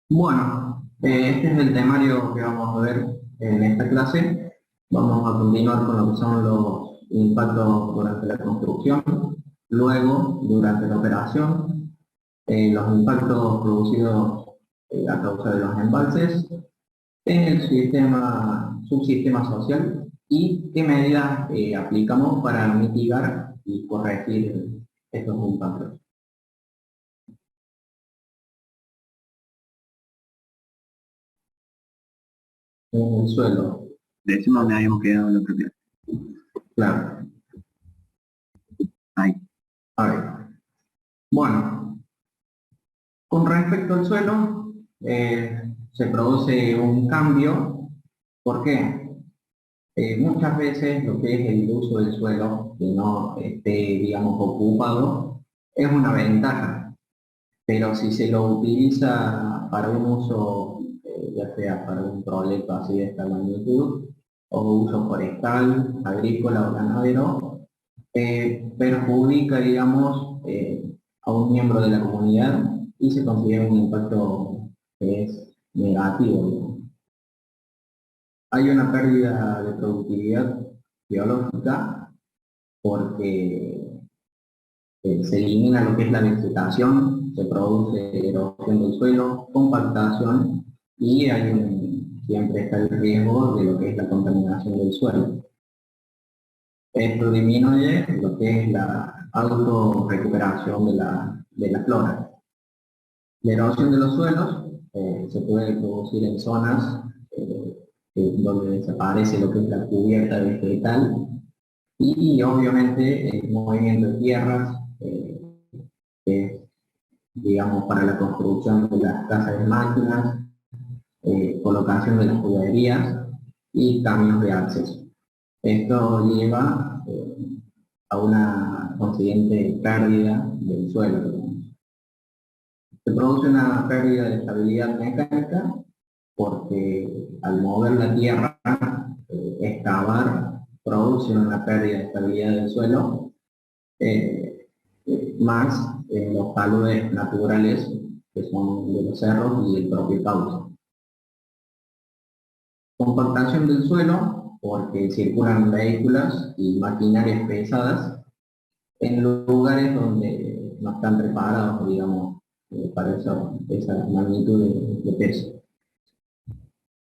Bueno, este es el temario que vamos a ver en esta clase. Vamos a continuar con lo que son los impactos durante la construcción, luego durante la operación, los impactos producidos a causa de los embalses en el subsistema social y qué medidas aplicamos para mitigar y corregir estos impactos. En el suelo, Decimos dónde habíamos quedado en la propiedad. claro. Ahí. A ver. Bueno, con respecto al suelo, se produce un cambio. ¿Por qué? Muchas veces lo que es el uso del suelo, que no esté, digamos, ocupado, es una ventaja. Pero si se lo utiliza para un uso, ya sea para un proyecto así de esta magnitud, o uso forestal, agrícola o ganadero, perjudica, digamos, a un miembro de la comunidad y se considera un impacto que es negativo, digamos. Hay una pérdida de productividad biológica porque se elimina lo que es la vegetación, se produce erosión del suelo, compactación y siempre está el riesgo de lo que es la contaminación del suelo. Esto disminuye lo que es la autorrecuperación de la flora. La erosión de los suelos se puede producir en zonas donde desaparece lo que es la cubierta vegetal y obviamente el movimiento de tierras, digamos, para la construcción de las casas de máquinas, colocación de las tuberías y caminos de acceso. Esto lleva a una consiguiente pérdida del suelo. Se produce una pérdida de estabilidad mecánica porque al mover la tierra, excavar, produce una pérdida de estabilidad del suelo, eh, más los taludes naturales que son de los cerros y el propio cauce. Compactación del suelo porque circulan vehículos y maquinarias pesadas en lugares donde no están preparados, digamos, para esa magnitud de peso.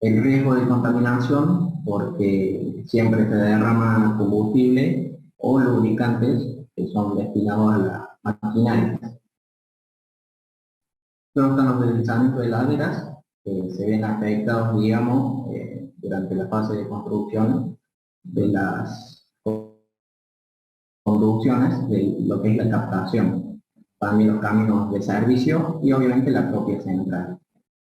El riesgo de contaminación, porque siempre se derrama combustible o lubricantes que son destinados a la maquinaria. Luego están los deslizamientos de laderas, que se ven afectados, digamos, durante la fase de construcción de las conducciones de lo que es la captación, también los caminos de servicio y obviamente la propia central.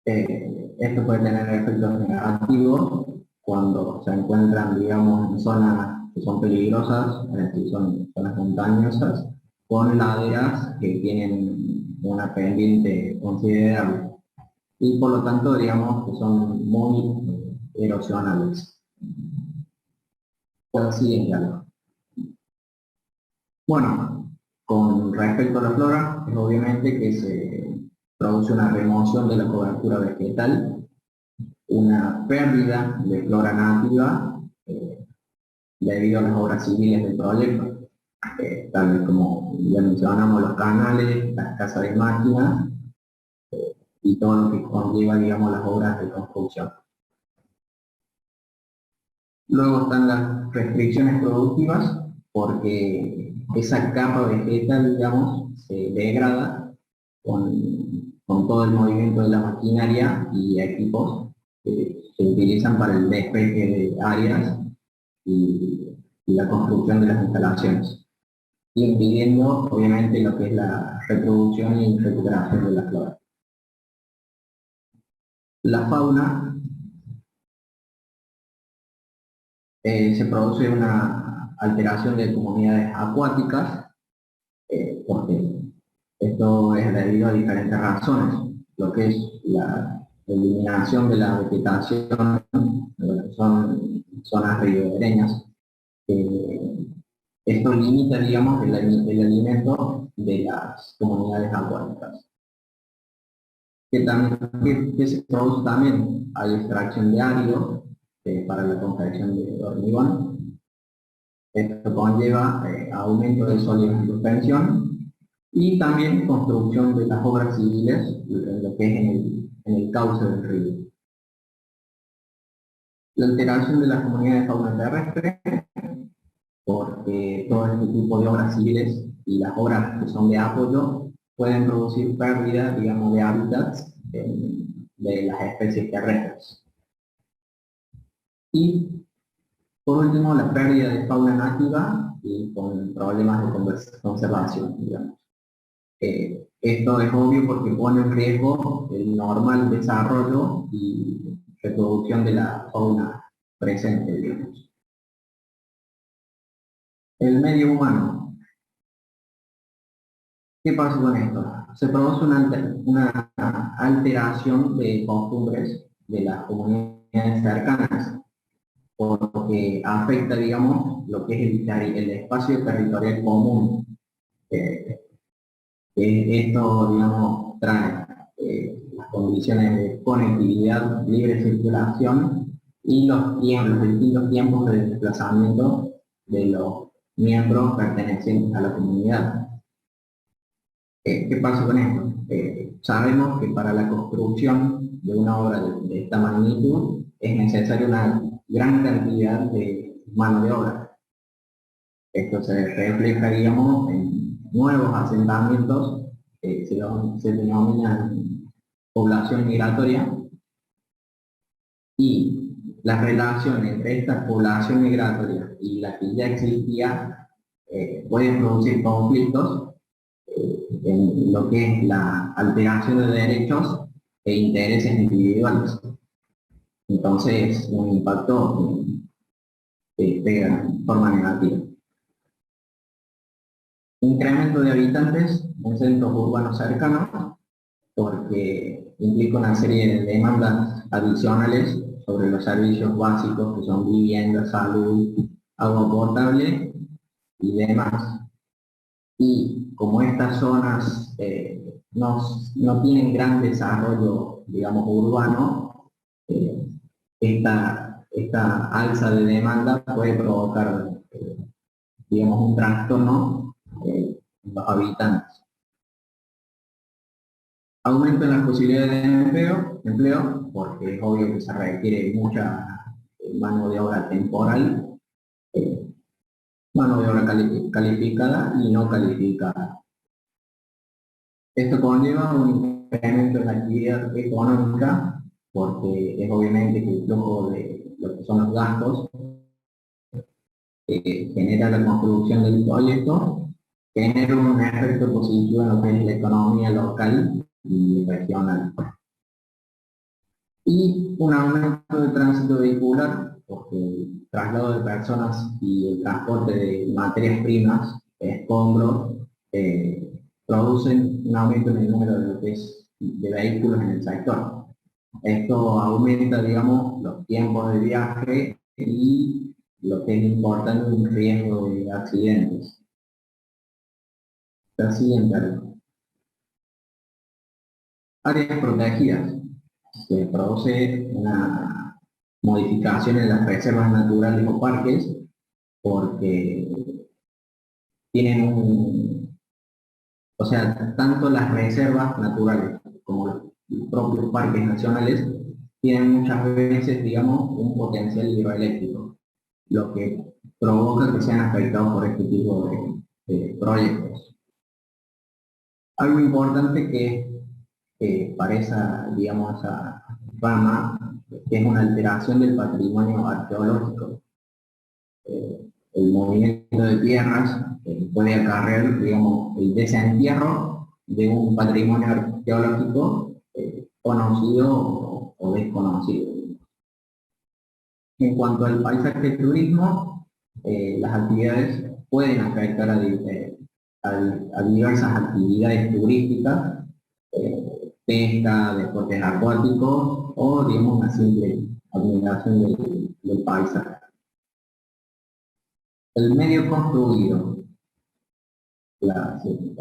Esto puede tener efectos negativos cuando se encuentran, digamos, en zonas que son peligrosas, que son zonas montañosas, con laderas que tienen una pendiente considerable y por lo tanto, digamos, que son muy erosionales. Pues así es, bueno, con respecto a la flora, es obviamente que se produce una remoción de la cobertura vegetal, una pérdida de flora nativa debido a las obras civiles del proyecto, tal como ya mencionamos los canales, las casas de máquinas y todo lo que conlleva, digamos, las obras de construcción. Luego están las restricciones productivas, porque esa capa vegetal, digamos, se degrada con todo el movimiento de la maquinaria y equipos que se utilizan para el despeje de áreas y la construcción de las instalaciones, impidiendo obviamente lo que es la reproducción y recuperación de la flora. La fauna, se produce una alteración de comunidades acuáticas, porque esto es debido a diferentes razones, lo que es la eliminación de la vegetación, lo que son zonas ribereñas. Esto limita, digamos, el alimento de las comunidades acuáticas. que se produce también, hay extracción de árido para la confección de hormigón. Esto conlleva aumento de sólidos en suspensión y también construcción de las obras civiles, lo que es en el cauce del río. La alteración de las comunidades de fauna terrestre, porque todo este tipo de obras civiles y las obras que son de apoyo pueden producir pérdida, digamos, de hábitats de las especies terrestres. Y por último, la pérdida de fauna nativa y con problemas de conservación, digamos. Esto es obvio porque pone en riesgo el normal desarrollo y reproducción de la fauna presente, digamos. El medio humano. ¿Qué pasa con esto? Se produce una alteración de costumbres de las comunidades cercanas, porque afecta, digamos, lo que es el espacio territorial común. Esto, digamos, trae las condiciones de conectividad, libre circulación y los distintos tiempos de desplazamiento de los miembros pertenecientes a la comunidad. ¿Qué pasa con esto? Sabemos que para la construcción de una obra de esta magnitud es necesaria una gran cantidad de mano de obra. Esto se refleja, digamos, en nuevos asentamientos, se denominan población migratoria, y la relación entre esta población migratoria y la que ya existía pueden producir conflictos en lo que es la alteración de derechos e intereses individuales. Entonces, un impacto pega de forma negativa. Incremento de habitantes en centros urbanos cercanos, porque implica una serie de demandas adicionales sobre los servicios básicos que son vivienda, salud, agua potable y demás. Y como estas zonas no tienen gran desarrollo, digamos, urbano, eh, esta alza de demanda puede provocar, digamos, un trastorno en los habitantes. Aumento en las posibilidades de empleo, porque es obvio que se requiere mucha mano de obra temporal, eh, mano de obra calificada y no calificada. Esto conlleva un incremento en la actividad económica, porque es obviamente que el flujo de lo que son los gastos genera la construcción del proyecto, genera un efecto positivo en lo que es la economía local y regional. Y un aumento del tránsito vehicular, porque el traslado de personas y el transporte de materias primas, escombros, producen un aumento en el número de vehículos en el sector. Esto aumenta, digamos, los tiempos de viaje y lo que es importante, un riesgo de accidentes. La siguiente, áreas protegidas. Se produce una modificación en las reservas naturales o parques porque tienen o sea, tanto las reservas naturales como los propios parques nacionales tienen muchas veces, digamos, un potencial hidroeléctrico, lo que provoca que sean afectados por este tipo de proyectos. Algo importante que para esa, digamos, esa rama, que es una alteración del patrimonio arqueológico. El movimiento de tierras puede acarrear, digamos, el desentierro de un patrimonio arqueológico conocido o desconocido. En cuanto al paisaje y turismo, las actividades pueden afectar a diversas actividades turísticas, pesca, deportes acuáticos o, digamos, una simple admiración del paisaje. El medio construido. Sí,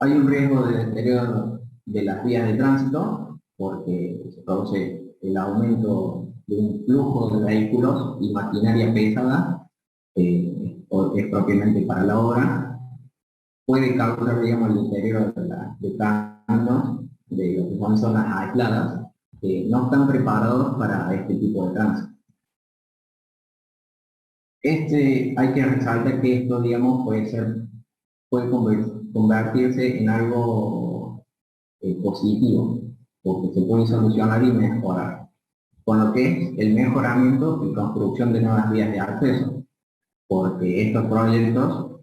hay un riesgo de deterioro de las vías de tránsito, porque se produce el aumento de un flujo de vehículos y maquinaria pesada, es propiamente para la obra, puede causar, digamos, el interior de caminos, de lo que son zonas aisladas, que no están preparados para este tipo de tránsito. Hay que resaltar que esto, digamos, puede convertirse en algo positivo, porque se puede solucionar y mejorar, con lo que es el mejoramiento y construcción de nuevas vías de acceso, porque estos proyectos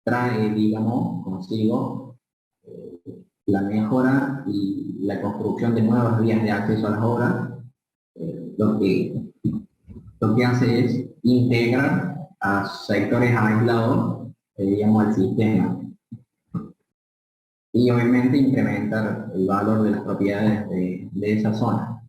trae, digamos, consigo la mejora y la construcción de nuevas vías de acceso a las obras, lo que hace es integrar a sectores aislados, digamos, al sistema, y obviamente incrementar el valor de las propiedades de esa zona.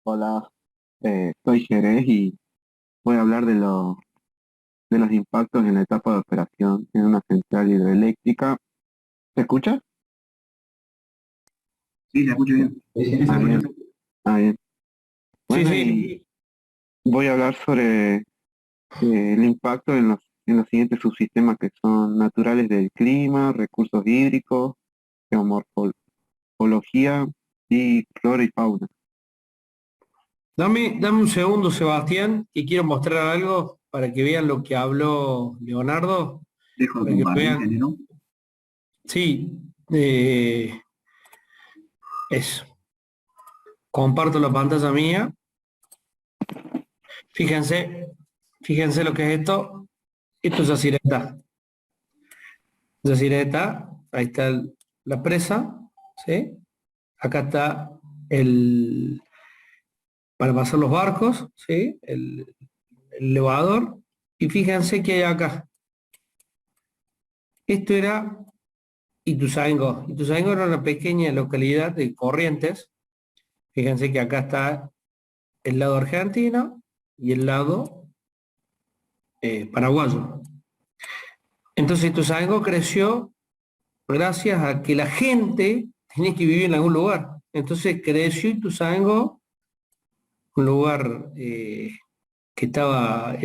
Hola, soy Jerez y voy a hablar de los impactos en la etapa de operación en una central hidroeléctrica. ¿Se escucha? Sí, se escucha bien. Ah, bien. Ah, bien. Sí, Bueno, sí, y voy a hablar sobre el impacto en los siguientes subsistemas que son naturales del clima, recursos hídricos, geomorfología y flora y fauna. dame un segundo, Sebastián, que quiero mostrar algo para que vean lo que habló Leonardo. Dejo de Para que compartir, vean. ingeniero. Sí, eso. Comparto la pantalla mía. Fíjense, fíjense lo que es esto. Esto es Yacyretá. Yacyretá, ahí está la presa, ¿sí? Acá está para pasar los barcos, ¿sí? El elevador. Y fíjense que hay acá. Esto era Ituzaingó. Ituzaingó era una pequeña localidad de Corrientes. Fíjense que acá está el lado argentino y el lado paraguayo. Entonces Ituzaingó creció gracias a que la gente tenía que vivir en algún lugar. Entonces creció Ituzaingó, un lugar que era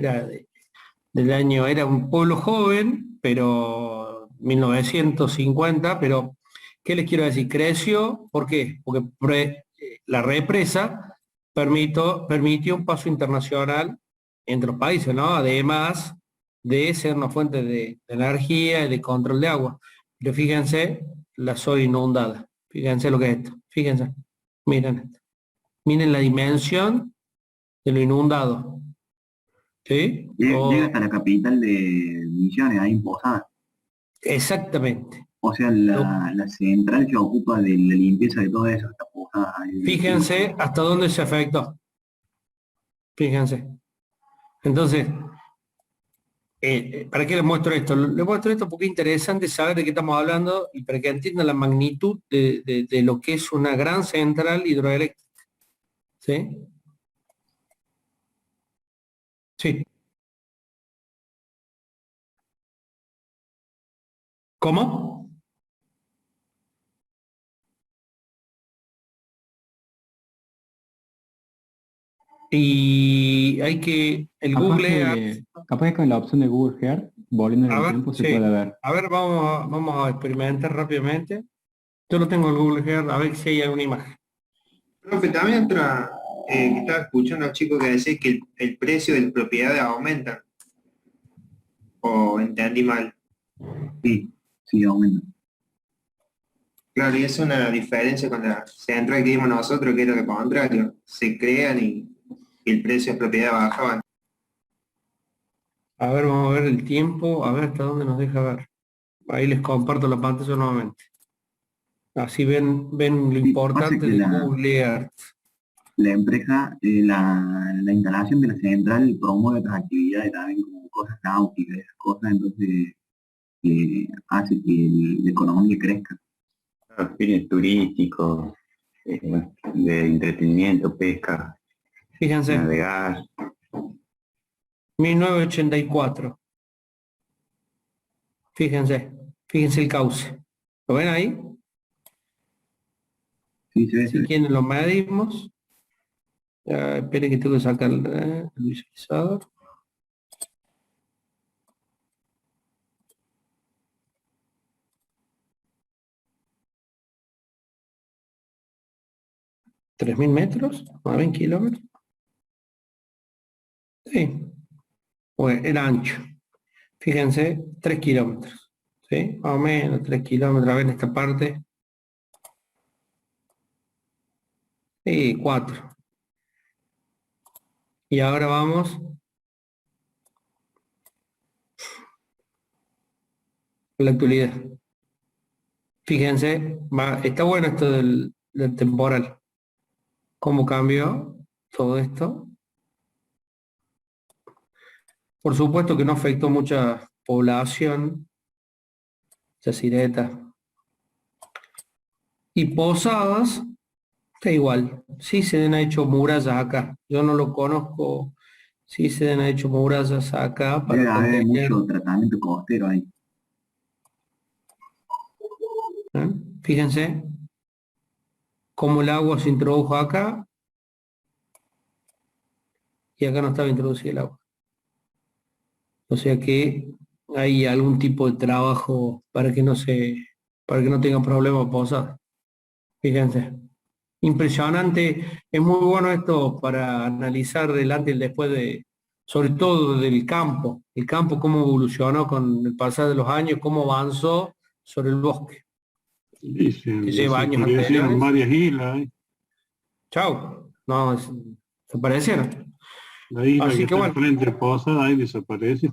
un pueblo joven, pero 1950, pero ¿qué les quiero decir? Creció, ¿por qué? Porque la represa permitió un paso internacional entre los países, ¿no? Además de ser una fuente de energía y de control de agua. Pero fíjense la zona inundada, fíjense lo que es esto, fíjense, miren esto. Miren la dimensión de lo inundado, ¿sí? Llega hasta la capital de Misiones, ahí en Posadas. Exactamente. O sea, la central se ocupa de la limpieza de todo eso, está Posadas ahí. Fíjense hasta dónde se afectó. Fíjense. Entonces, ¿para qué les muestro esto? Les muestro esto porque es interesante saber de qué estamos hablando y para que entiendan la magnitud de lo que es una gran central hidroeléctrica. ¿Sí? Sí. ¿Cómo? Y hay que, el Google Earth, Capaz que con la opción de Google Earth, volviendo en a el ver, tiempo, se sí. puede ver. A ver, vamos a experimentar rápidamente. Yo lo tengo en Google Earth, a ver si hay alguna imagen. Profe, también otra, que estaba escuchando a un chico que decía que el precio de las propiedades aumenta, o entendí mal. Sí, sí, aumenta. Claro, y es una diferencia con la central que vimos nosotros, que era lo contrario, se crean y el precio de propiedad bajaba. A ver, vamos a ver el tiempo, a ver hasta dónde nos deja ver. Ahí les comparto la pantalla nuevamente. Así ven lo Sí, importante pasa que de Google Earth. la empresa, la instalación de la central promueve otras actividades también, como cosas náuticas, esas cosas, entonces hace que la economía crezca. Fines turísticos, de entretenimiento, pesca. Fíjense, navegar. 1984. Fíjense el cauce. ¿Lo ven ahí? Sí, se ve, Si quieren lo medimos. Espere que tengo que sacar el visualizador. ¿3.000 metros? ¿9 kilómetros? Sí. Bueno, el ancho. Fíjense, 3 kilómetros. ¿Sí? Más o menos 3 kilómetros. A ver esta parte. Sí, 4. Y ahora vamos a la actualidad. Fíjense, está bueno esto del temporal. ¿Cómo cambió todo esto? Por supuesto que no afectó mucha población, Chacireta. Y Posadas, está igual. Sí se han hecho murallas acá. Yo no lo conozco. Sí se han hecho murallas acá debe para haber contener. mucho tratamiento costero ahí. ¿Eh? Fíjense cómo el agua se introdujo acá y acá no estaba introducida el agua. O sea que hay algún tipo de trabajo para que no tengan problemas Posadas. Fíjense. Impresionante, es muy bueno esto para analizar el antes y el después sobre todo del campo, el campo cómo evolucionó con el pasar de los años, cómo avanzó sobre el bosque, Y se que lleva años desaparecieron anteriores. varias islas, ¿eh? Chau, no, se parecieron. La isla que Así que está bueno, enfrente de Posada ahí desaparece.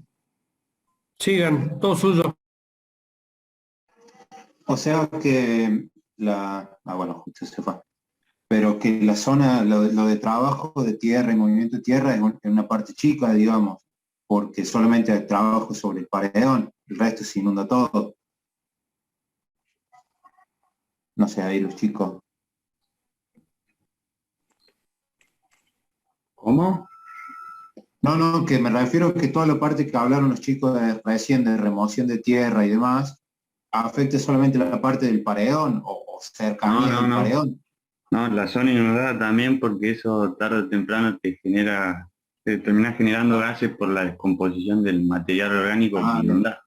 sigan, todo suyo. O sea que bueno, justo se fue. Pero que la zona, lo de trabajo de tierra y movimiento de tierra es en una parte chica, digamos, porque solamente hay trabajo sobre el paredón, el resto se inunda todo. No sé, ahí los chicos. ¿Cómo? No, no, que me refiero a que toda la parte que hablaron los chicos recién de remoción de tierra y demás, afecte solamente la parte del paredón o No, cercanía no, del no. paredón. No, la zona inundada también porque eso tarde o temprano te termina generando gases por la descomposición del material orgánico que Ah, inunda.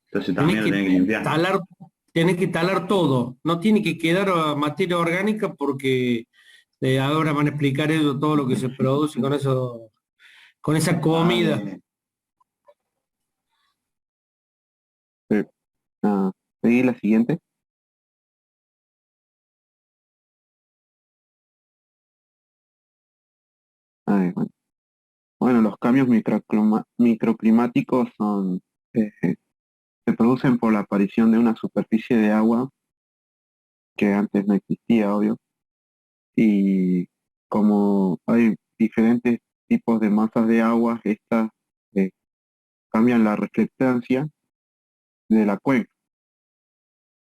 Entonces Tenés también lo que tenés que limpiar. talar, tenés que talar todo, no tiene que quedar materia orgánica porque ahora van a explicar eso, todo lo que se produce con eso, con esa bien, comida. bien. Ah, seguí la siguiente. Bueno. Bueno, los cambios microclimáticos eh, se producen por la aparición de una superficie de agua que antes no existía, obvio, y como hay diferentes tipos de masas de agua, estas eh, cambian la reflectancia de la cuenca,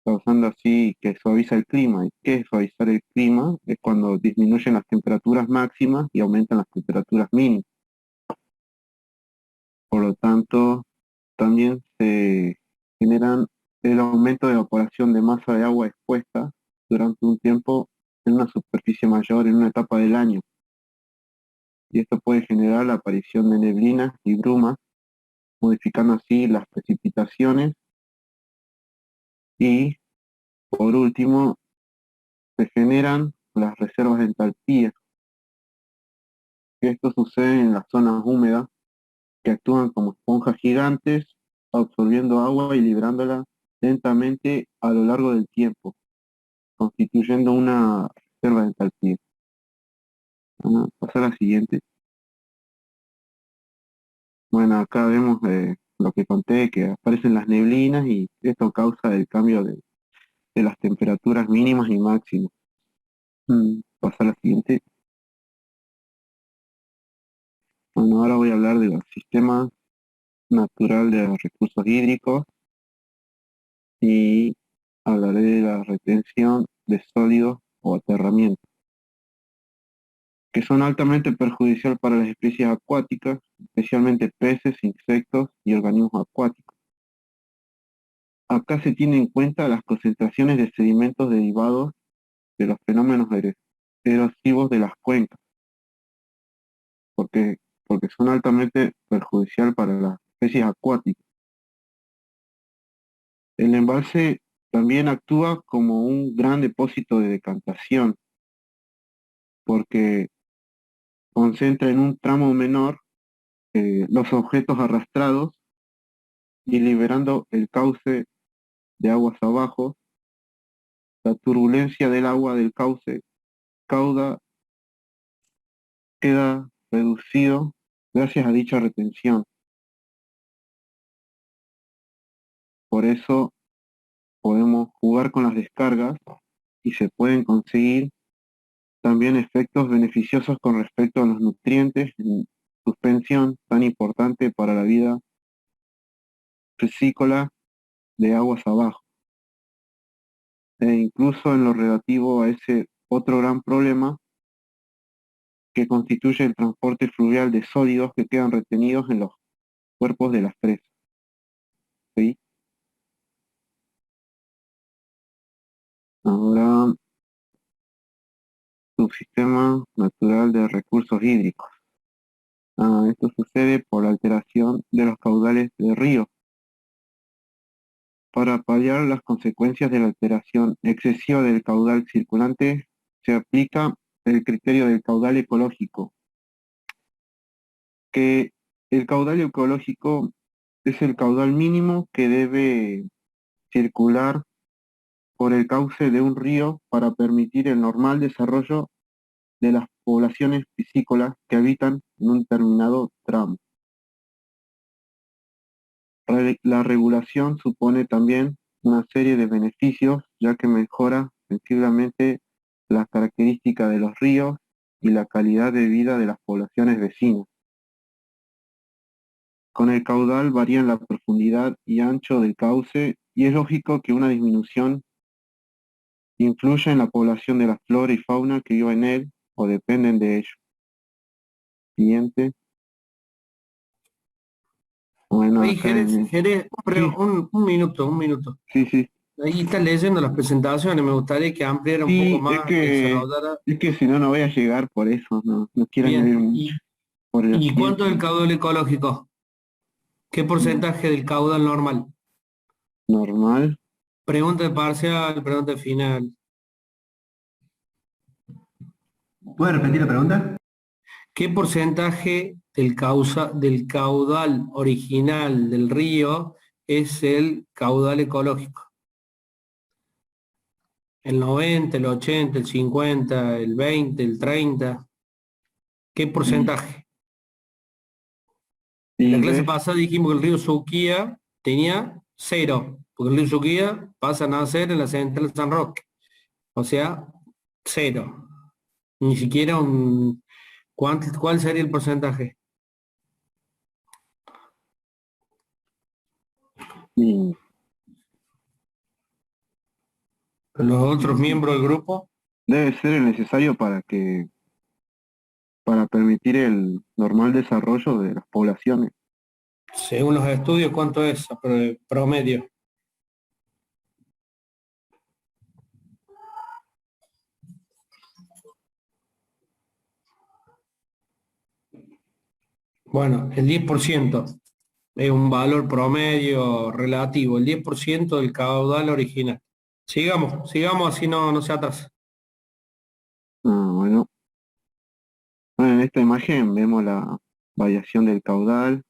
causando así que suaviza el clima. ¿Y qué es suavizar el clima? Es cuando disminuyen las temperaturas máximas y aumentan las temperaturas mínimas. Por lo tanto, también se generan el aumento de evaporación de masa de agua expuesta durante un tiempo en una superficie mayor en una etapa del año. Y esto puede generar la aparición de neblinas y brumas, modificando así las precipitaciones. Y por último, se generan las reservas de entalpía, que esto sucede en las zonas húmedas, que actúan como esponjas gigantes, absorbiendo agua y librándola lentamente a lo largo del tiempo, constituyendo una reserva de entalpía. Vamos a pasar a la siguiente. Bueno, acá vemos lo que conté, que aparecen las neblinas y esto causa el cambio de las temperaturas mínimas y máximas. Pasar a la siguiente. Bueno, ahora voy a hablar de los sistemas naturales de los recursos hídricos y hablaré de la retención de sólidos o aterramiento. Ok, que son altamente perjudiciales para las especies acuáticas, especialmente peces, insectos y organismos acuáticos. Acá se tienen en cuenta las concentraciones de sedimentos derivados de los fenómenos erosivos de las cuencas, porque son altamente perjudiciales para las especies acuáticas. El embalse también actúa como un gran depósito de decantación, porque concentra en un tramo menor los objetos arrastrados y liberando el cauce de aguas abajo. La turbulencia del agua del cauce queda reducido gracias a dicha retención. Por eso podemos jugar con las descargas y se pueden conseguir también efectos beneficiosos con respecto a los nutrientes en suspensión tan importante para la vida piscícola de aguas abajo. E incluso en lo relativo a ese otro gran problema que constituye el transporte fluvial de sólidos que quedan retenidos en los cuerpos de las presas. ¿Sí? Ahora, subsistema natural de recursos hídricos. Esto sucede por la alteración de los caudales de ríos. Para paliar las consecuencias de la alteración excesiva del caudal circulante, se aplica el criterio del caudal ecológico, que el caudal ecológico es el caudal mínimo que debe circular por el cauce de un río para permitir el normal desarrollo de las poblaciones piscícolas que habitan en un determinado tramo. La regulación supone también una serie de beneficios, ya que mejora sensiblemente las características de los ríos y la calidad de vida de las poblaciones vecinas. Con el caudal varían la profundidad y ancho del cauce y es lógico que una disminución influya en la población de la flora y fauna que vive en él o dependen de ello. Siguiente. Bueno, Ahí, acá Jerez, pero sí, un minuto. sí. Ahí está leyendo las presentaciones, me gustaría que ampliara un poco Sí, más, desarrollara. es que si no, no voy a llegar por eso, no quiero añadir Bien, mucho por el ¿y cuánto es el tiempo. caudal ecológico? ¿Qué porcentaje del caudal normal? Normal. Pregunta parcial, pregunta final. ¿Puede repetir la pregunta? ¿Qué porcentaje del caudal original del río es el caudal ecológico? ¿El 90, el 80, el 50, el 20, el 30? ¿Qué porcentaje? En la Y clase ves, pasada dijimos que el río Suquía tenía 0, porque el río Suquía pasa a nacer en la central San Roque. O sea, 0. Ni siquiera un... ¿Cuál sería el porcentaje? y ¿Los otros miembros del grupo? debe ser el necesario para permitir el normal desarrollo de las poblaciones. Según los estudios, ¿cuánto es promedio? Bueno, el 10% es un valor promedio relativo, el 10% del caudal original. Sigamos, así no se atrasa. Bueno, en esta imagen vemos la variación del caudal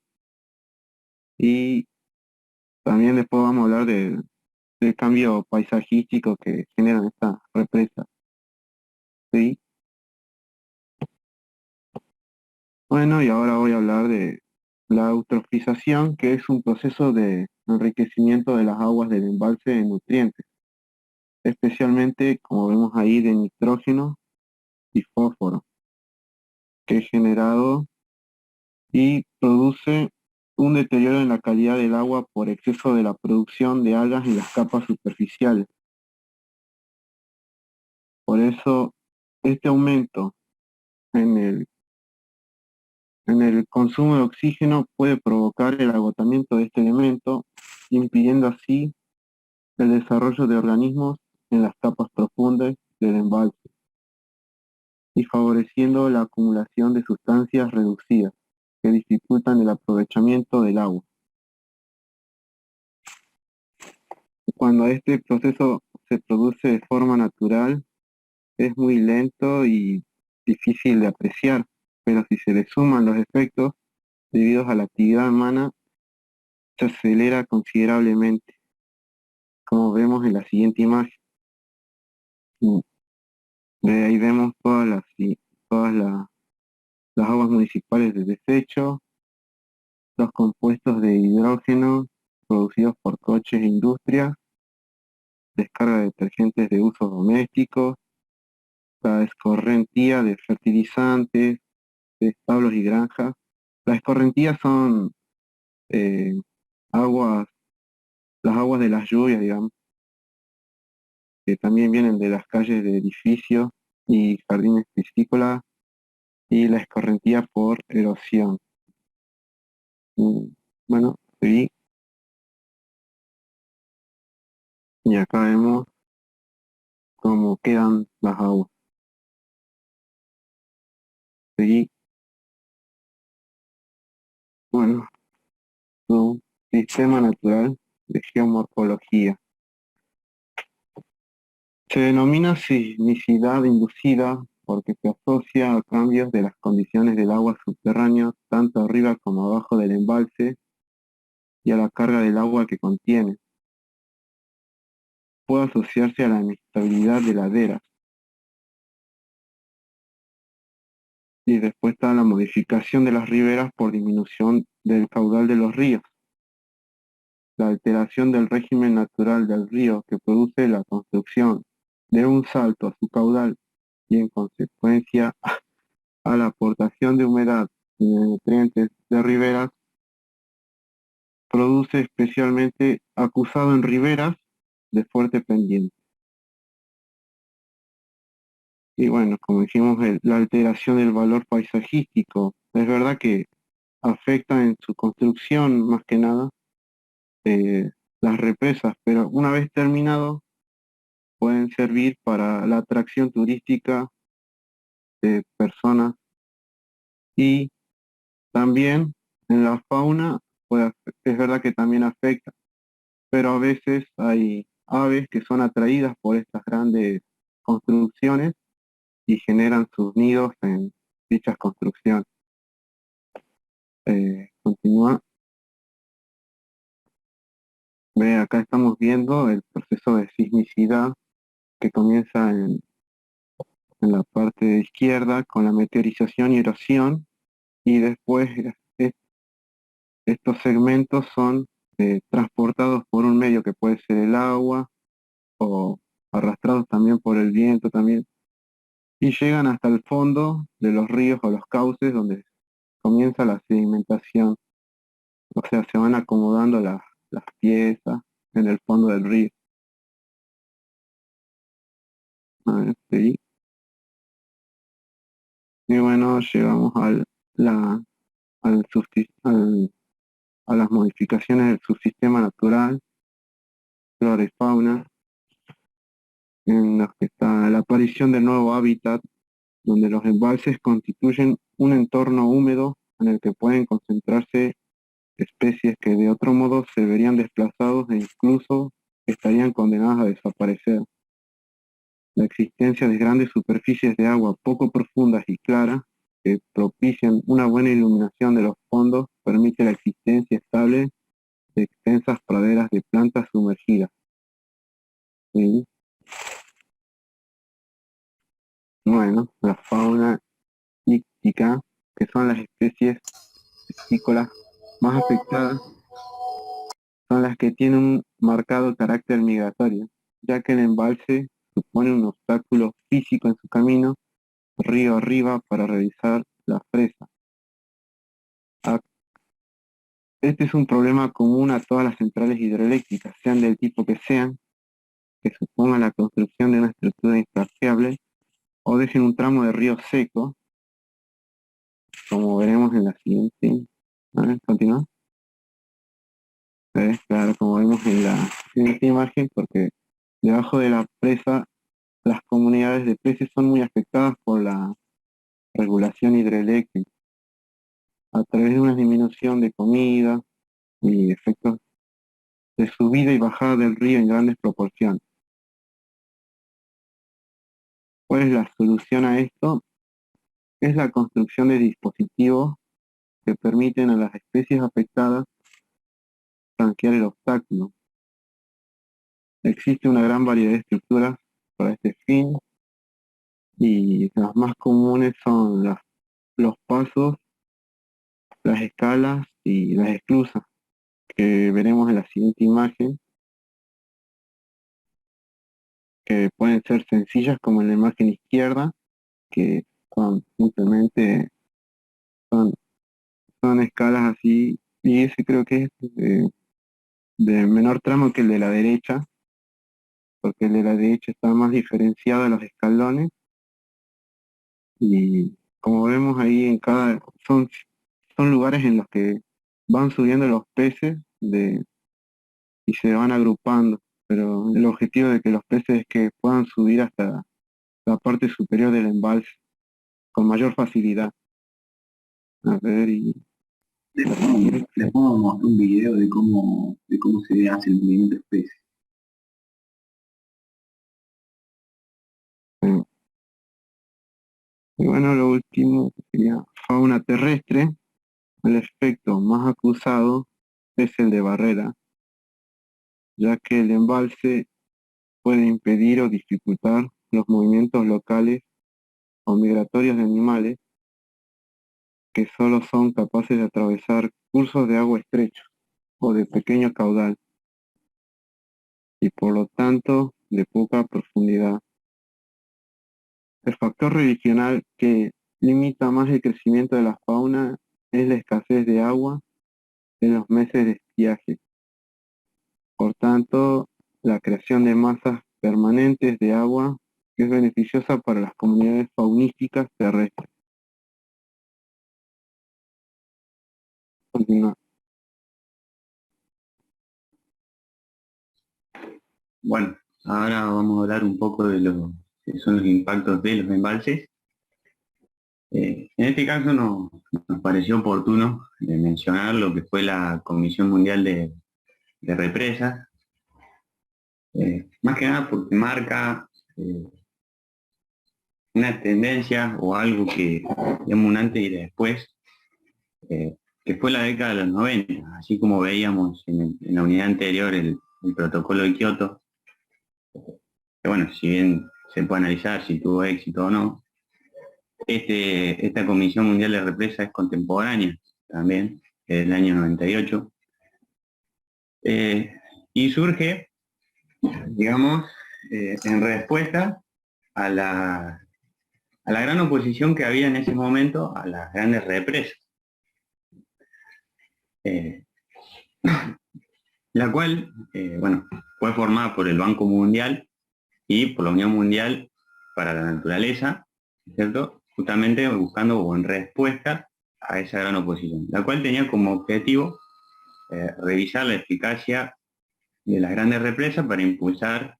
y también después vamos a hablar del cambio paisajístico que generan estas represas. ¿Sí? Bueno, y ahora voy a hablar de la eutrofización, que es un proceso de enriquecimiento de las aguas del embalse en nutrientes, especialmente, como vemos ahí, de nitrógeno y fósforo, que es generado y produce un deterioro en la calidad del agua por exceso de la producción de algas en las capas superficiales. Por eso, este aumento en el consumo de oxígeno puede provocar el agotamiento de este elemento, impidiendo así el desarrollo de organismos en las capas profundas del embalse y favoreciendo la acumulación de sustancias reducidas que dificultan el aprovechamiento del agua. Cuando este proceso se produce de forma natural, es muy lento y difícil de apreciar, pero si se le suman los efectos debidos a la actividad humana, se acelera considerablemente, como vemos en la siguiente imagen. De ahí vemos todas las aguas municipales de desecho, los compuestos de hidrógeno producidos por coches e industrias, descarga de detergentes de uso doméstico, la escorrentía de fertilizantes, de establos y granjas. Las escorrentías son aguas, las aguas de las lluvias, digamos, que también vienen de las calles de edificios y jardines piscícolas, y la escorrentía por erosión. Bueno, seguí. Y acá vemos cómo quedan las aguas. Seguí. Bueno, un sistema natural de geomorfología. Se denomina sismicidad inducida porque se asocia a cambios de las condiciones del agua subterránea, tanto arriba como abajo del embalse, y a la carga del agua que contiene. Puede asociarse a la inestabilidad de laderas. Y después está la modificación de las riberas por disminución del caudal de los ríos. La alteración del régimen natural del río que produce la construcción de un salto a su caudal y en consecuencia a la aportación de humedad y de nutrientes de riberas, produce especialmente acusado en riberas de fuerte pendiente. Y bueno, como dijimos, la alteración del valor paisajístico, es verdad que afecta en su construcción más que nada las represas, pero una vez terminado pueden servir para la atracción turística de personas y también en la fauna, es verdad que también afecta, pero a veces hay aves que son atraídas por estas grandes construcciones y generan sus nidos en dichas construcciones. Continúa. Ve, acá estamos viendo el proceso de sismicidad que comienza en la parte de izquierda con la meteorización y erosión, y después estos segmentos son transportados por un medio que puede ser el agua o arrastrados también por el viento también, y llegan hasta el fondo de los ríos o los cauces donde comienza la sedimentación. O sea, se van acomodando las piezas en el fondo del río. A ver, sí. Y bueno, llegamos a las modificaciones del subsistema natural, flora y fauna, en los que está la aparición del nuevo hábitat, donde los embalses constituyen un entorno húmedo en el que pueden concentrarse especies que de otro modo se verían desplazados e incluso estarían condenadas a desaparecer. La existencia de grandes superficies de agua poco profundas y claras que propician una buena iluminación de los fondos permite la existencia estable de extensas praderas de plantas sumergidas. ¿Sí? Bueno, la fauna íctica, que son las especies piscícolas más afectadas, son las que tienen un marcado carácter migratorio, ya que el embalse supone un obstáculo físico en su camino río arriba para realizar la presa. Este es un problema común a todas las centrales hidroeléctricas, sean del tipo que sean, que supongan la construcción de una estructura infranqueable o dejen un tramo de río seco como veremos en la siguiente. A ver, continúa. Claro, como vemos en la siguiente imagen, porque debajo de la presa las comunidades de peces son muy afectadas por la regulación hidroeléctrica a través de una disminución de comida y efectos de subida y bajada del río en grandes proporciones. ¿Cuál es la solución a esto? Es la construcción de dispositivos que permiten a las especies afectadas franquear el obstáculo. Existe una gran variedad de estructuras para este fin y las más comunes son los pasos, las escalas y las esclusas, que veremos en la siguiente imagen, que pueden ser sencillas como en la imagen izquierda, que son simplemente son escalas así, y ese creo que es de menor tramo que el de la derecha, porque el de la derecha está más diferenciado de los escalones, y como vemos ahí son lugares en los que van subiendo los peces y se van agrupando, pero el objetivo de que los peces es que puedan subir hasta la parte superior del embalse con mayor facilidad. A ver, y Les puedo mostrar un video de cómo se hace el movimiento de peces. y bueno, lo último sería fauna terrestre. El efecto más acusado es el de barrera, ya que el embalse puede impedir o dificultar los movimientos locales o migratorios de animales que solo son capaces de atravesar cursos de agua estrechos o de pequeño caudal, y por lo tanto de poca profundidad. El factor regional que limita más el crecimiento de la fauna es la escasez de agua en los meses de estiaje. Por tanto, la creación de masas permanentes de agua es beneficiosa para las comunidades faunísticas terrestres. Continúa. Bueno, ahora vamos a hablar un poco de lo que son los impactos de los embalses. En este caso nos pareció oportuno mencionar lo que fue la Comisión Mundial de Represas, más que nada porque marca una tendencia o algo que, digamos, un antes y después, que fue la década de los 90, así como veíamos en la unidad anterior el protocolo de Kioto, que bueno, si bien se puede analizar si tuvo éxito o no, esta Comisión Mundial de Represas es contemporánea también, es del año 98, y surge, digamos, en respuesta a la gran oposición que había en ese momento a las grandes represas, la cual, bueno, fue formada por el Banco Mundial y por la Unión Mundial para la Naturaleza, ¿cierto? Justamente buscando o en respuesta a esa gran oposición, la cual tenía como objetivo revisar la eficacia de las grandes represas para impulsar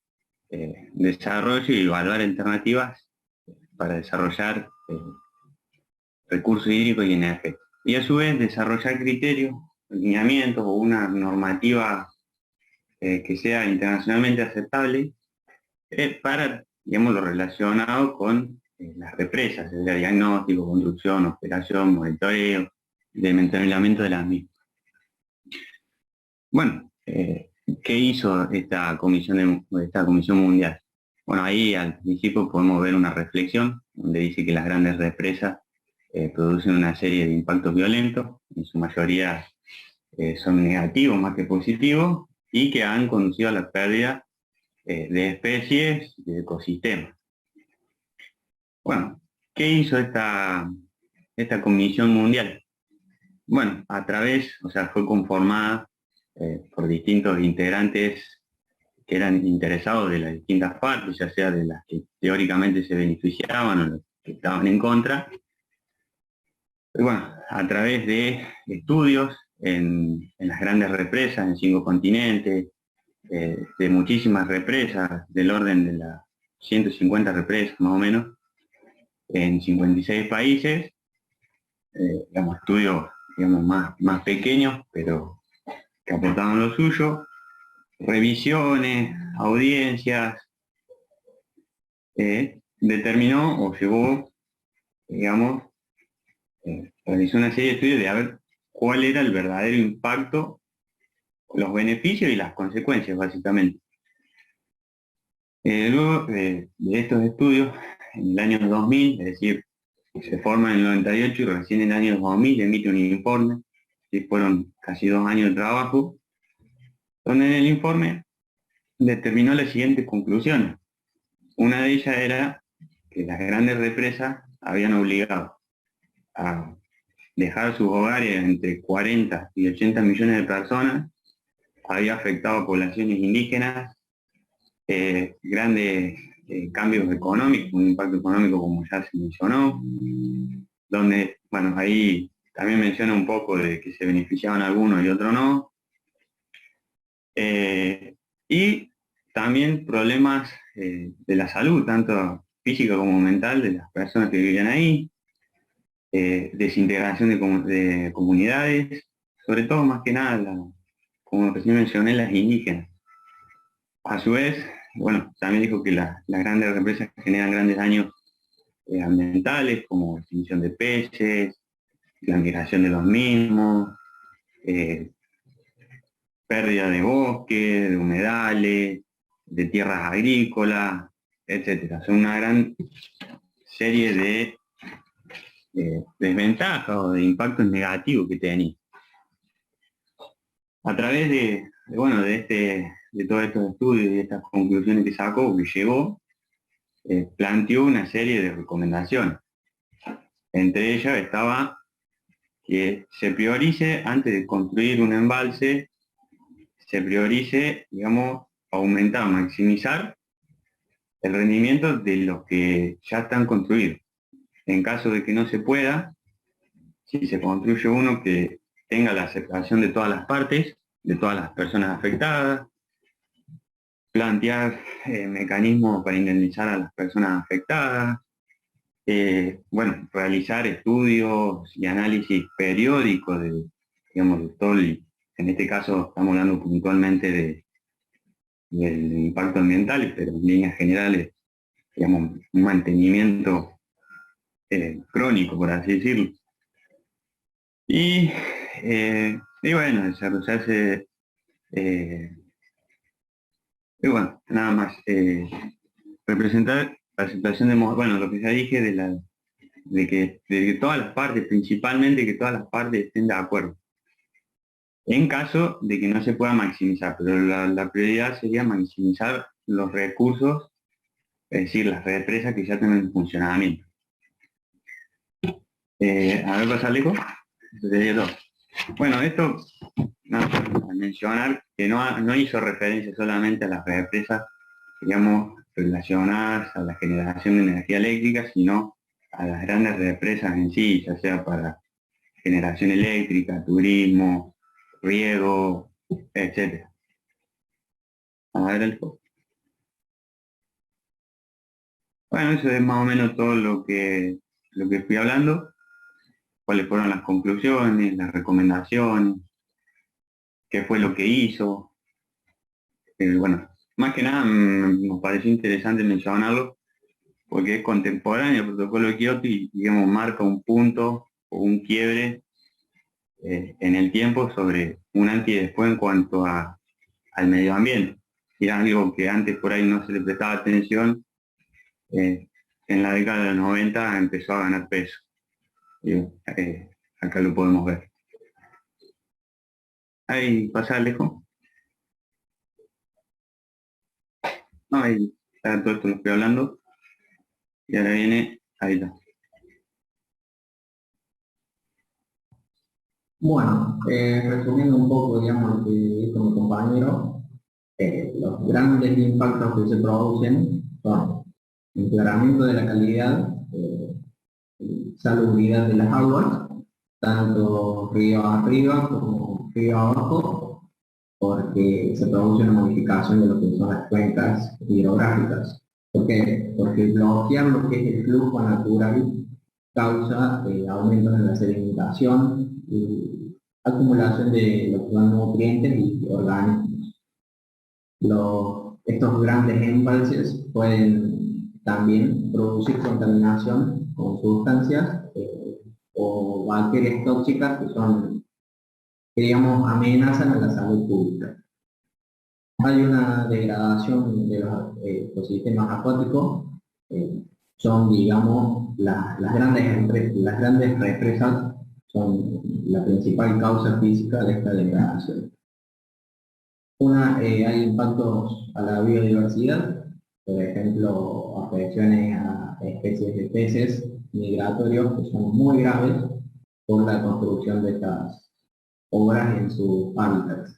desarrollo y evaluar alternativas para desarrollar recursos hídricos y energéticos. Y a su vez desarrollar criterios, lineamientos o una normativa que sea internacionalmente aceptable para, digamos, lo relacionado con las represas, el diagnóstico, construcción, operación, monitoreo, desmantelamiento de las mismas. Bueno, ¿qué hizo esta comisión mundial? Bueno, ahí al principio podemos ver una reflexión donde dice que las grandes represas producen una serie de impactos violentos, en su mayoría son negativos más que positivos, y que han conducido a la pérdida de especies y de ecosistemas. Bueno, ¿qué hizo esta comisión mundial? Bueno, fue conformada por distintos integrantes que eran interesados de las distintas partes, ya sea de las que teóricamente se beneficiaban o las que estaban en contra, Y bueno, a través de estudios en las grandes represas, en 5 continentes, de muchísimas represas, del orden de las 150 represas más o menos, en 56 países, digamos, estudios digamos, más pequeños, pero que aportaban lo suyo, revisiones, audiencias, determinó o llevó, digamos, realizó una serie de estudios de a ver cuál era el verdadero impacto, los beneficios y las consecuencias, básicamente. Luego de estos estudios, en el año 2000, es decir, se forma en el 98 y recién en el año 2000 emite un informe, que fueron casi 2 años de trabajo, donde en el informe determinó las siguientes conclusiones. Una de ellas era que las grandes represas habían obligado a dejar sus hogares entre 40 y 80 millones de personas, había afectado a poblaciones indígenas, grandes cambios económicos, un impacto económico como ya se mencionó, donde, bueno, ahí también menciona un poco de que se beneficiaban algunos y otros no, y también problemas de la salud, tanto física como mental, de las personas que vivían ahí, desintegración de comunidades, sobre todo más que nada, como recién mencioné, las indígenas. A su vez, bueno, también dijo que las grandes represas generan grandes daños ambientales, como extinción de peces, la migración de los mismos, pérdida de bosques, de humedales, de tierras agrícolas, etcétera. Son una gran serie de desventajas o de impactos negativos que tenía. A través de todos estos estudios y estas conclusiones que sacó, que llegó, planteó una serie de recomendaciones. Entre ellas estaba que se priorice, antes de construir un embalse, se priorice, digamos, aumentar, maximizar el rendimiento de los que ya están construidos. En caso de que no se pueda, si se construye uno que tenga la aceptación de todas las partes, de todas las personas afectadas, plantear mecanismos para indemnizar a las personas afectadas, realizar estudios y análisis periódicos de, digamos, de todo en este caso estamos hablando puntualmente del impacto ambiental, pero en líneas generales, digamos, un mantenimiento crónico, por así decirlo. Y bueno, desarrollarse, nada más, representar la situación de, bueno, lo que ya dije de que todas las partes, principalmente que todas las partes estén de acuerdo. En caso de que no se pueda maximizar, pero la prioridad sería maximizar los recursos, es decir, las represas que ya están en funcionamiento. A ver, pasa lejos. Eso sería todo. Bueno, esto, nada más mencionar que no hizo referencia solamente a las represas, digamos, relacionadas a la generación de energía eléctrica, sino a las grandes represas en sí, ya sea para generación eléctrica, turismo, riego, etc. A ver el foco. Bueno, eso es más o menos todo lo que fui hablando, cuáles fueron las conclusiones, las recomendaciones, qué fue lo que hizo. Bueno, más que nada nos pareció interesante mencionarlo porque es contemporáneo el protocolo de Kioto y, digamos, marca un punto o un quiebre en el tiempo sobre un antes y después en cuanto al medio ambiente. Y algo que antes por ahí no se le prestaba atención, en la década de los 90 empezó a ganar peso. Acá lo podemos ver. Ahí pasa Alejo. No, ahí está todo esto lo estoy hablando. Y ahora viene, ahí está. Bueno, resumiendo un poco, digamos, lo que dijo mi compañero, los grandes impactos que se producen son empeoramiento de la calidad, salubridad de las aguas, tanto río arriba como río abajo, porque se produce una modificación de lo que son las cuencas hidrográficas. ¿Por qué? Porque bloquear lo que es el flujo natural causa aumentos en la sedimentación y acumulación de lo que son nutrientes y organismos. Estos grandes embalses pueden también producir contaminación con sustancias o bacterias tóxicas que digamos amenazan a la salud pública. Hay una degradación de los ecosistemas acuáticos, son, digamos, las grandes represas son la principal causa física de esta degradación. Hay impactos a la biodiversidad, por ejemplo, afecciones a especies de peces migratorios que son muy graves por la construcción de estas obras en sus hábitats.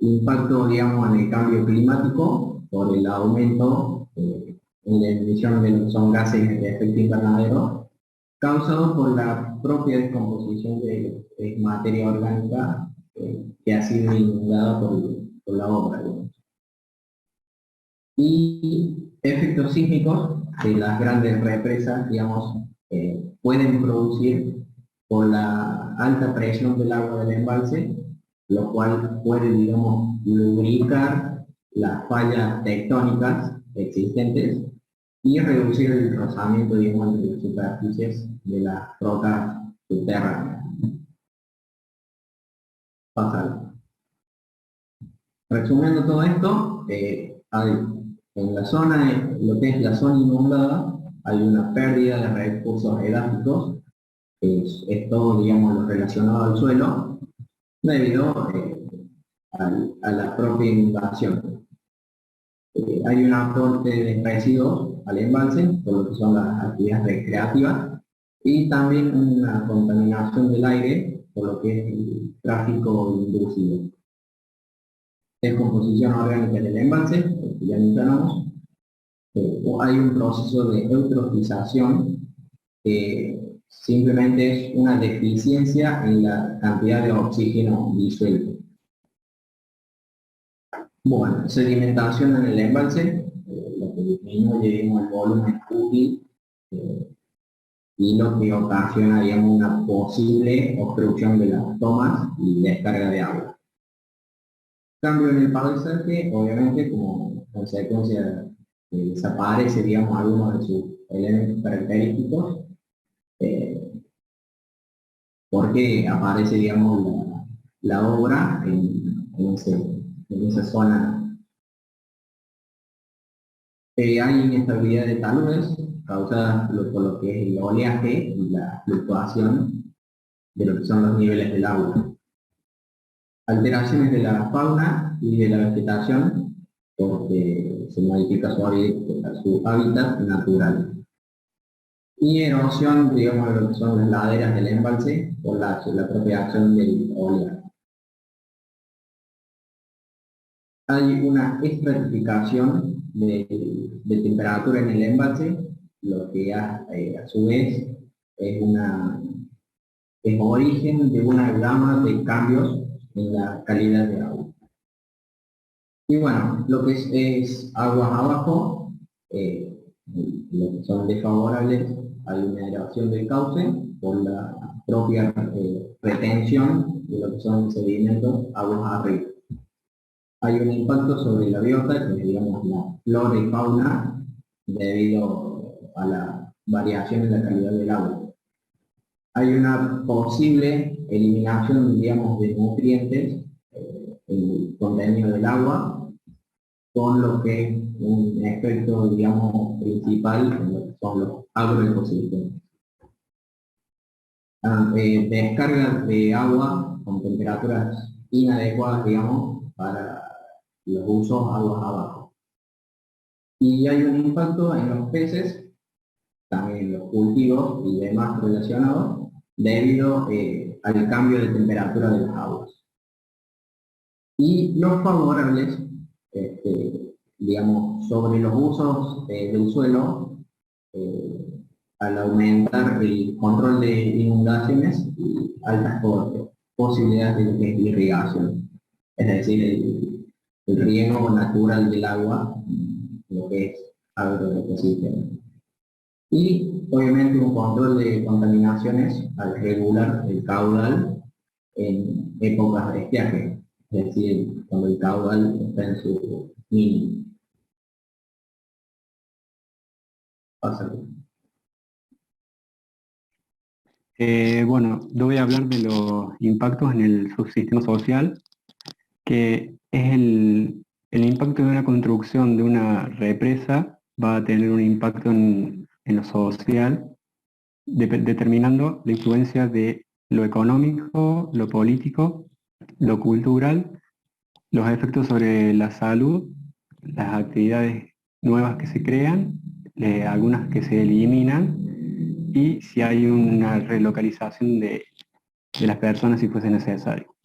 Impacto, digamos, en el cambio climático por el aumento en la emisión de lo que son gases de efecto invernadero causados por la propia descomposición de materia orgánica que ha sido inundada por la obra, digamos. Y efectos sísmicos de las grandes represas, digamos, pueden producir por la alta presión del agua del embalse, lo cual puede, digamos, lubricar las fallas tectónicas existentes y reducir el rozamiento, digamos, de las superficies de las rocas subterráneas. Pasar. Resumiendo todo esto, en la zona, lo que es la zona inundada, hay una pérdida de recursos edáficos, es todo, digamos, lo relacionado al suelo, debido a la propia inundación. Hay un aporte de residuos al embalse, por lo que son las actividades recreativas, y también una contaminación del aire, por lo que es el tráfico inducido. Descomposición orgánica del embalse, que ya mencionamos. Hay un proceso de eutrofización que simplemente es una deficiencia en la cantidad de oxígeno disuelto. Bueno, sedimentación en el embalse, lo que disminuye, digamos, el volumen útil y lo que ocasiona, digamos, una posible obstrucción de las tomas y descarga de agua. Cambio en el paisaje, obviamente, como consecuencia desaparece, digamos, algunos de sus elementos característicos, porque aparece, digamos, la obra en esa zona. Hay inestabilidad de taludes causadas por lo que es el oleaje y la fluctuación de lo que son los niveles del agua. Alteraciones de la fauna y de la vegetación porque se modifica su hábitat natural. Y erosión, digamos, de lo que son las laderas del embalse por la propia acción del oleaje. Hay una estratificación de temperatura en el embalse, lo que a su vez es origen de una gama de cambios en la calidad de agua. Y bueno, lo que es aguas abajo, lo que son desfavorables, hay una erosión del cauce por la propia retención de lo que son sedimentos aguas arriba. Hay un impacto sobre la biota, que es, digamos, la flora y fauna, debido a la variación en la calidad del agua. Hay una posible eliminación, digamos, de nutrientes en el contenido del agua, con lo que es un efecto, digamos, principal en lo que son los agroecosistemas. Descarga de agua con temperaturas inadecuadas, digamos, para los usos aguas abajo. Y hay un impacto en los peces, también en los cultivos y demás relacionados, debido al cambio de temperatura de las aguas. Y los favorables, digamos, sobre los usos del suelo, al aumentar el control de inundaciones y altas posibilidades de lo que es irrigación, es decir, el riego natural del agua, lo que es agroecosistema. Y obviamente un control de contaminaciones al regular el caudal en épocas de estiaje, es decir, cuando el caudal está en su mínimo. Pásalo. Bueno, yo voy a hablar de los impactos en el subsistema social, que es el impacto de una construcción de una represa va a tener un impacto en lo social, determinando la influencia de lo económico, lo político, lo cultural, los efectos sobre la salud, las actividades nuevas que se crean, algunas que se eliminan, y si hay una relocalización de las personas si fuese necesario.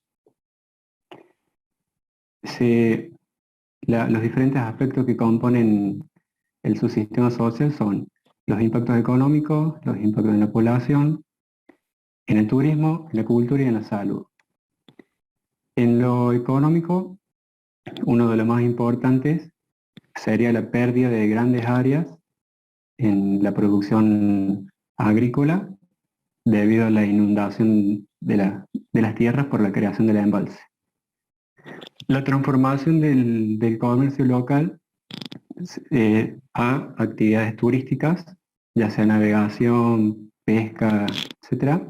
Los diferentes aspectos que componen el subsistema social son los impactos económicos, los impactos en la población, en el turismo, en la cultura y en la salud. En lo económico, uno de los más importantes sería la pérdida de grandes áreas en la producción agrícola debido a la inundación de las tierras por la creación del embalse. La transformación del comercio local a actividades turísticas, ya sea navegación, pesca, etc.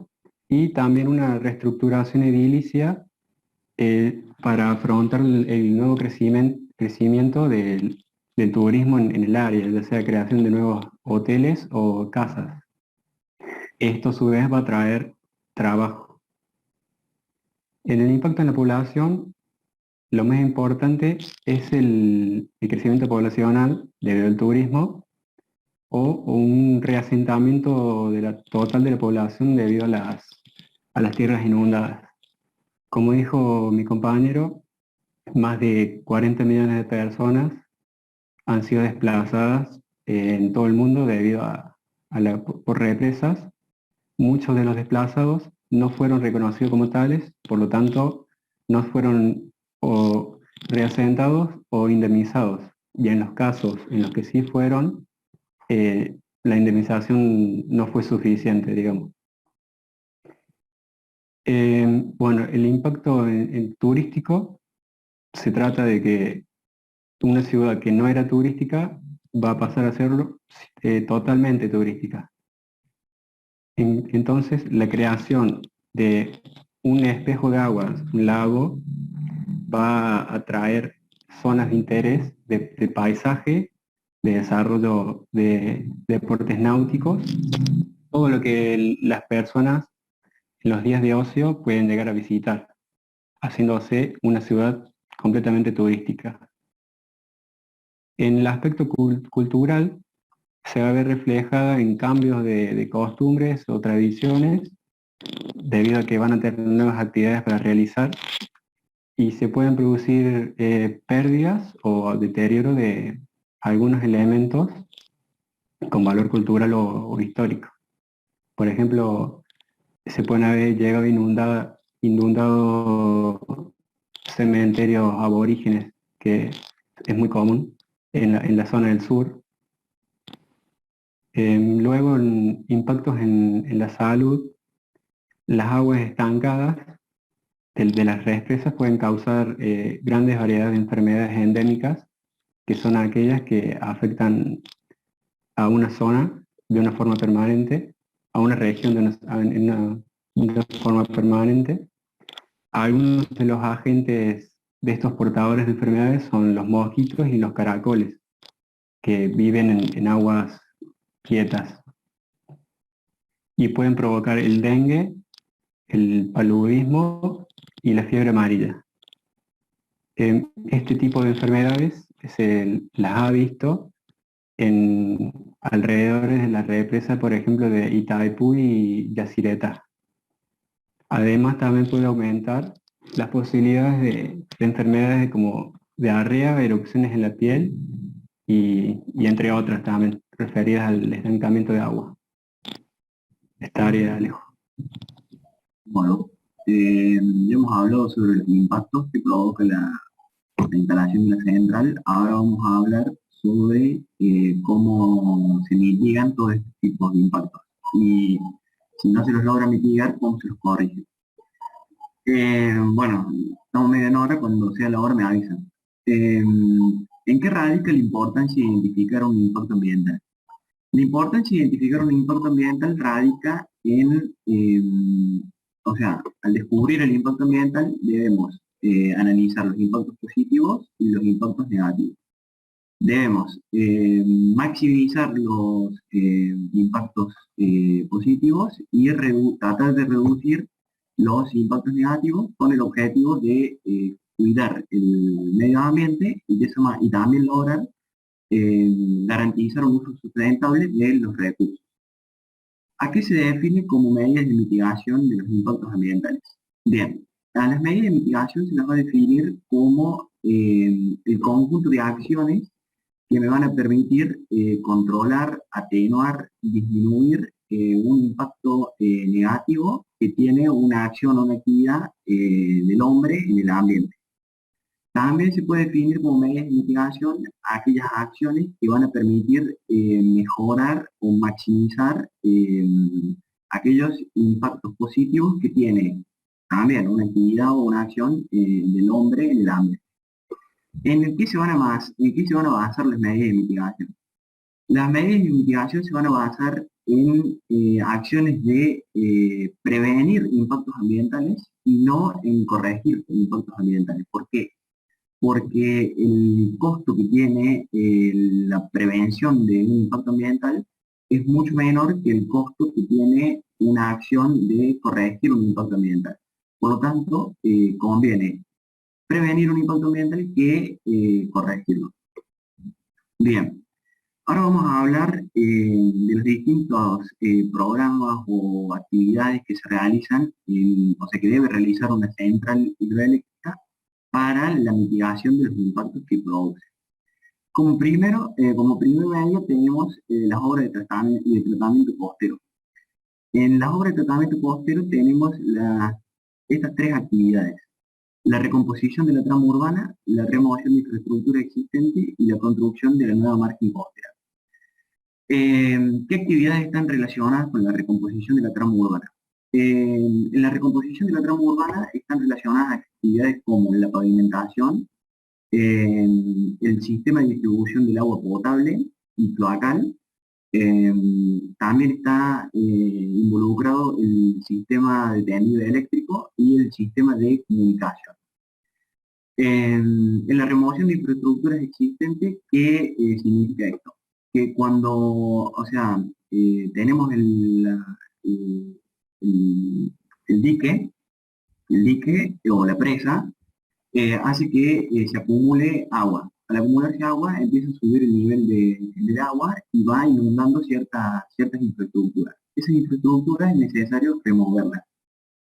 Y también una reestructuración edilicia para afrontar el nuevo crecimiento del turismo en el área, ya sea creación de nuevos hoteles o casas. Esto a su vez va a traer trabajo. En el impacto en la población, lo más importante es el crecimiento poblacional debido al turismo o un reasentamiento total de la población debido a las tierras inundadas. Como dijo mi compañero, más de 40 millones de personas han sido desplazadas en todo el mundo debido por represas. Muchos de los desplazados no fueron reconocidos como tales, por lo tanto, no fueron o reasentados o indemnizados. Y en los casos en los que sí fueron, la indemnización no fue suficiente, digamos. Bueno, el impacto en turístico se trata de que una ciudad que no era turística va a pasar a serlo totalmente turística. Entonces, la creación de un espejo de aguas, un lago, va a atraer zonas de interés de paisaje, de desarrollo de deportes náuticos, todo lo que las personas en los días de ocio pueden llegar a visitar, haciéndose una ciudad completamente turística. En el aspecto cultural, se va a ver reflejada en cambios de costumbres o tradiciones, debido a que van a tener nuevas actividades para realizar, y se pueden producir pérdidas o deterioro de algunos elementos con valor cultural o histórico. Por ejemplo, se pueden haber llegado inundado cementerios aborígenes, que es muy común en la zona del sur. Luego, impactos en la salud. Las aguas estancadas de las represas pueden causar grandes variedades de enfermedades endémicas, que son aquellas que afectan a una zona de una forma permanente, a una región de una forma permanente. Algunos de los agentes de estos portadores de enfermedades son los mosquitos y los caracoles, que viven en aguas quietas y pueden provocar el dengue, el paludismo y la fiebre amarilla. Este tipo de enfermedades se las ha visto en alrededores de la represa, por ejemplo, de Itaipú y Yacyretá. Además, también puede aumentar las posibilidades de enfermedades como diarrea, erupciones en la piel y entre otras también referidas al estancamiento de agua. esta área, Alejo. Bueno, ya hemos hablado sobre los impactos que provoca la instalación de la central. Ahora vamos a hablar sobre cómo se mitigan todos estos tipos de impactos. Y si no se los logra mitigar, cómo se los corrige. Bueno, estamos media hora, cuando sea la hora me avisan. ¿En qué radica la importancia de identificar un impacto ambiental? La importancia de identificar un impacto ambiental radica en, o sea, al descubrir el impacto ambiental debemos analizar los impactos positivos y los impactos negativos. Debemos maximizar los impactos positivos y tratar de reducir los impactos negativos con el objetivo de cuidar el medio ambiente y también lograr garantizar un uso sustentable de los recursos. ¿A qué se define como medidas de mitigación de los impactos ambientales? Bien, a las medidas de mitigación se las va a definir como el conjunto de acciones que me van a permitir controlar, atenuar, disminuir un impacto negativo que tiene una acción o una actividad del hombre en el ambiente. También se puede definir como medidas de mitigación aquellas acciones que van a permitir mejorar o maximizar aquellos impactos positivos que tiene también una actividad o una acción del hombre en el ambiente. ¿En qué se van a basar las medidas de mitigación? Las medidas de mitigación se van a basar en acciones de prevenir impactos ambientales y no en corregir impactos ambientales. ¿Por qué? Porque el costo que tiene la prevención de un impacto ambiental es mucho menor que el costo que tiene una acción de corregir un impacto ambiental. Por lo tanto, conviene prevenir un impacto ambiental que corregirlo. Bien, ahora vamos a hablar de los distintos programas o actividades que se realizan, o sea, que debe realizar una central hidroeléctrica para la mitigación de los impactos que produce. Como primer medio tenemos las obras de tratamiento costero. En las obras de tratamiento costero tenemos estas tres actividades: la recomposición de la trama urbana, la remoción de infraestructura existente y la construcción de la nueva margen costera. ¿Qué actividades están relacionadas con la recomposición de la trama urbana? En la recomposición de la trama urbana están relacionadas actividades como la pavimentación, el sistema de distribución del agua potable y cloacal. También está involucrado el sistema de tendido eléctrico y el sistema de comunicación. En la remoción de infraestructuras existentes, ¿qué significa esto? Que cuando, o sea, tenemos el dique o la presa, hace que se acumule agua. Al acumularse agua empieza a subir el nivel del agua y va inundando ciertas infraestructuras. Esas infraestructuras es necesario removerlas,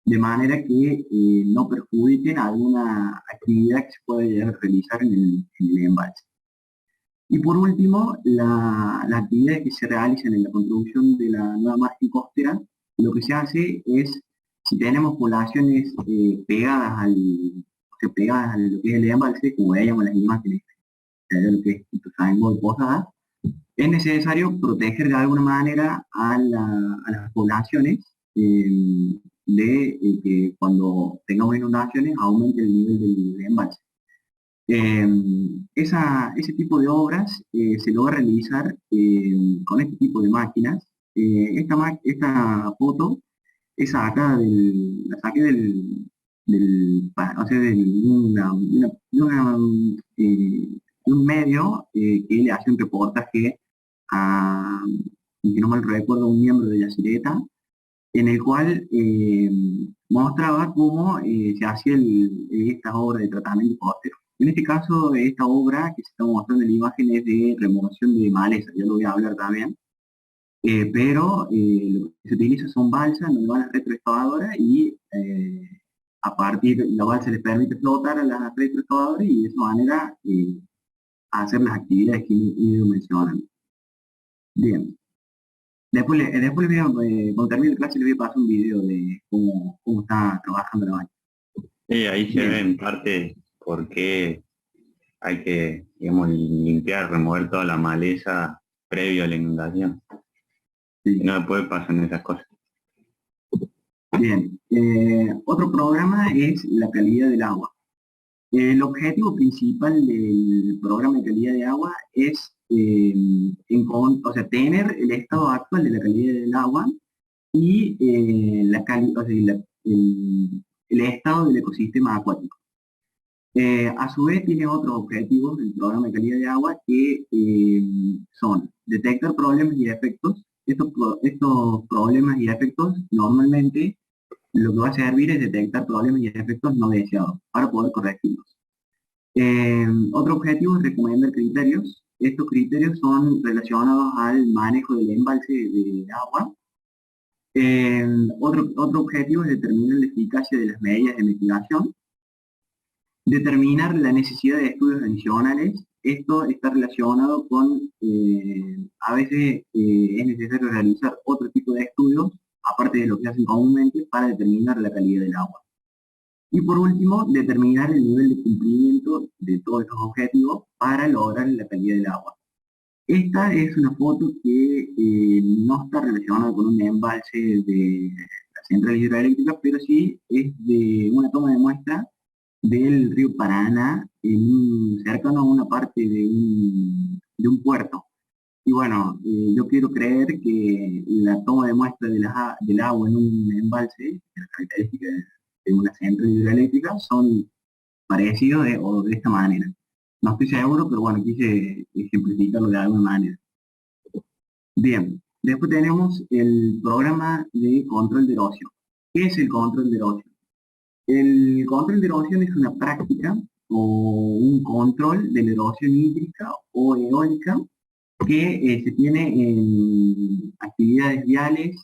de manera que no perjudiquen alguna actividad que se pueda llegar a realizar en el embalse. Y por último, las actividades que se realizan en la construcción de la nueva margen costera, lo que se hace es, si tenemos poblaciones pegadas a lo que es el embalse, como veíamos en las imágenes de lo que es Ituzaingó y Posada, es necesario proteger de alguna manera a las poblaciones de que cuando tengamos inundaciones aumente el nivel del embalse. Ese tipo de obras se logra realizar con este tipo de máquinas. Esta foto es sacada la saqué de un medio que le hace un reportaje a, si no mal recuerdo, un miembro de Yacyretá, en el cual mostraba cómo se hacía esta obra de tratamiento costero. En este caso, esta obra que se está mostrando en la imagen es de remoción de maleza, ya lo voy a hablar también, pero lo que se utiliza son balsas, no van a retroexcavadoras y a partir de la balsa les permite flotar a las retroexcavadoras y de esa manera hacer las actividades que he ido mencionando. Bien. Después les voy cuando termine la clase les voy a pasar un video de cómo está trabajando la máquina. Sí, ahí se Bien. ve en parte por qué hay que, digamos, limpiar, remover toda la maleza previo a la inundación. Sí. Y no después pasan esas cosas. Bien, otro programa es la calidad del agua. El objetivo principal del programa de calidad de agua es tener el estado actual de la calidad del agua y el estado del ecosistema acuático. A su vez tiene otros objetivos del programa de calidad de agua que son detectar problemas y efectos. Estos problemas y efectos normalmente lo que va a servir es detectar problemas y efectos no deseados para poder corregirlos. Otro objetivo es recomendar criterios. Estos criterios son relacionados al manejo del embalse de agua. Otro objetivo es determinar la eficacia de las medidas de mitigación. Determinar la necesidad de estudios adicionales. Esto está relacionado con, a veces es necesario realizar otro tipo de estudios, aparte de lo que hacen comúnmente, para determinar la calidad del agua. Y por último, determinar el nivel de cumplimiento de todos estos objetivos para lograr la calidad del agua. Esta es una foto que no está relacionada con un embalse de la central hidroeléctrica, pero sí es de una toma de muestra del río Paraná, cercano a una parte de un puerto. Y bueno, yo quiero creer que la toma de muestra del agua en un embalse, las características de una central hidroeléctrica, son parecidos de esta manera. No estoy seguro, pero bueno, quise ejemplificarlo de alguna manera. Bien, después tenemos el programa de control de erosión. ¿Qué es el control de erosión? El control de erosión es una práctica o un control de la erosión hídrica o eólica que se tiene en actividades viales,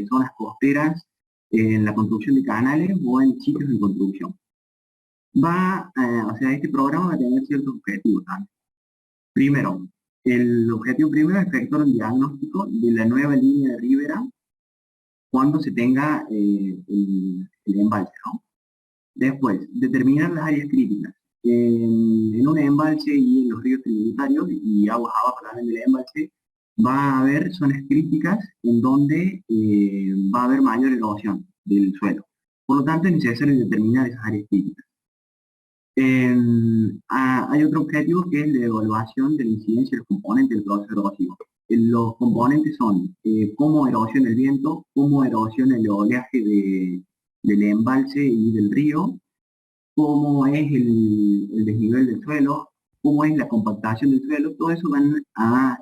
zonas costeras, en la construcción de canales o en sitios de construcción. Este programa va a tener ciertos objetivos también. Primero, el objetivo primero es efectuar un diagnóstico de la nueva línea de ribera cuando se tenga el embalse, ¿no? Después, determinar las áreas críticas. En un embalse y en los ríos tributarios y aguas abajo también del embalse, va a haber zonas críticas en donde va a haber mayor erosión del suelo. Por lo tanto, es necesario determinar esas áreas críticas. Hay otro objetivo que es la evaluación de la incidencia de los componentes del proceso erosivo. Los componentes son cómo erosiona el viento, cómo erosiona el oleaje del embalse y del río, cómo es el desnivel del suelo, cómo es la compactación del suelo. Todo eso van a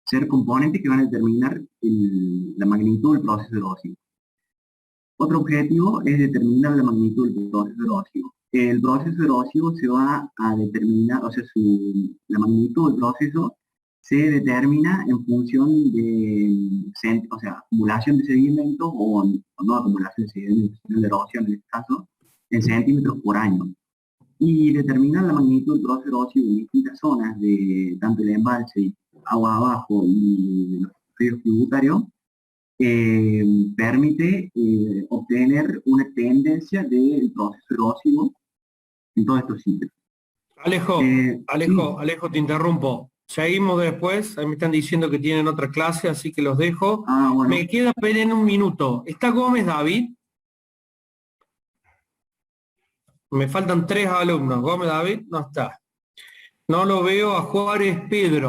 ser componentes que van a determinar la magnitud del proceso erosivo. Otro objetivo es determinar la magnitud del proceso erosivo. El proceso erosivo se va a determinar, la magnitud del proceso se determina en función de acumulación de sedimentos o no acumulación de sedimentos, sino de erosión en este caso, en centímetros por año. Y determinar la magnitud del proceso erosivo en distintas zonas de tanto el embalse, agua abajo y los ríos tributarios, permite obtener una tendencia del proceso erosivo en todos estos sitios. Alejo, te interrumpo. Seguimos después, ahí me están diciendo que tienen otra clase, así que los dejo. Bueno. Me queda en un minuto. ¿Está Gómez David? Me faltan 3 alumnos. Gómez David no está. No lo veo. A Juárez Pedro.